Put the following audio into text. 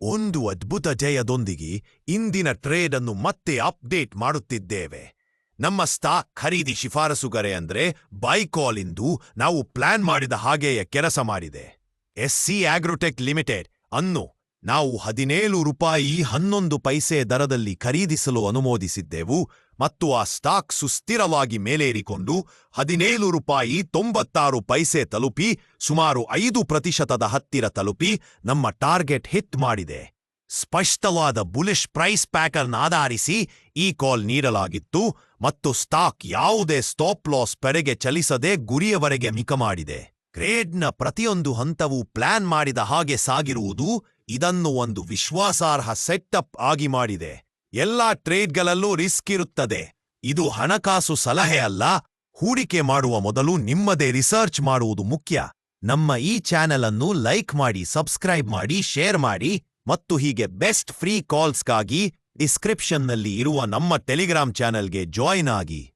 ಒಂದು ಅದ್ಭುತ ಜಯದೊಂದಿಗೆ ಇಂದಿನ ಟ್ರೇಡ್ ಅನ್ನು ಮತ್ತೆ ಅಪ್ಡೇಟ್ ಮಾಡುತ್ತಿದ್ದೇವೆ. ನಮ್ಮ ಸ್ಟಾಕ್ ಖರೀದಿ ಶಿಫಾರಸುಗರೆ ಅಂದ್ರೆ ಬೈ ಕಾಲ್ ಇಂದು ನಾವು ಪ್ಲಾನ್ ಮಾಡಿದ ಹಾಗೆಯೇ ಕೆಲಸ ಮಾಡಿದೆ. SC ಆಗ್ರೋಟೆಕ್ ಲಿಮಿಟೆಡ್ ಅನ್ನು ನಾವು ₹17.11 ದರದಲ್ಲಿ ಖರೀದಿಸಲು ಅನುಮೋದಿಸಿದ್ದೆವು ಮತ್ತು ಆ ಸ್ಟಾಕ್ ಸುಸ್ಥಿರವಾಗಿ ಮೇಲೇರಿಕೊಂಡು ₹17.96 ತಲುಪಿ ಸುಮಾರು 5% ಹತ್ತಿರ ತಲುಪಿ ನಮ್ಮ ಟಾರ್ಗೆಟ್ ಹಿಟ್ ಮಾಡಿದೆ. ಸ್ಪಷ್ಟವಾದ ಬುಲಿಶ್ ಪ್ರೈಸ್ ಪ್ಯಾಟರ್ನ್ ಆಧರಿಸಿ ಈ ಕಾಲ್ ನೀಡಲಾಗಿತ್ತು ಮತ್ತು ಸ್ಟಾಕ್ ಯಾವುದೇ ಸ್ಟಾಪ್ ಲಾಸ್ ಪೆರೆಗೆ ಚಲಿಸದೆ ಗುರಿಯವರೆಗೆ ಮಿಕ ಮಾಡಿದೆ. ಟ್ರೇಡ್ನ ಪ್ರತಿಯೊಂದು ಹಂತವೂ ಪ್ಲಾನ್ ಮಾಡಿದ ಹಾಗೆ ಸಾಗಿರುವುದು ಇದನ್ನು ಒಂದು ವಿಶ್ವಾಸಾರ್ಹ ಸೆಟಪ್ ಆಗಿ ಮಾಡಿದೆ. ಎಲ್ಲಾ ಟ್ರೇಡ್ಗಳಲ್ಲೂ ರಿಸ್ಕ್ ಇರುತ್ತದೆ. ಇದು ಹಣಕಾಸು ಸಲಹೆ ಅಲ್ಲ. ಹೂಡಿಕೆ ಮಾಡುವ ಮೊದಲು ನಿಮ್ಮದೇ ರಿಸರ್ಚ್ ಮಾಡುವುದು ಮುಖ್ಯ. ನಮ್ಮ ಈ ಚಾನೆಲ್ ಅನ್ನು ಲೈಕ್ ಮಾಡಿ, ಸಬ್ಸ್ಕ್ರೈಬ್ ಮಾಡಿ, ಶೇರ್ ಮಾಡಿ ಮತ್ತು ಹೀಗೆ ಬೆಸ್ಟ್ ಫ್ರೀ ಕಾಲ್ಸ್ಗಾಗಿ ಡಿಸ್ಕ್ರಿಪ್ಷನ್ನಲ್ಲಿ ಇರುವ ನಮ್ಮ ಟೆಲಿಗ್ರಾಮ್ ಚಾನೆಲ್ಗೆ ಜಾಯಿನ್ ಆಗಿ.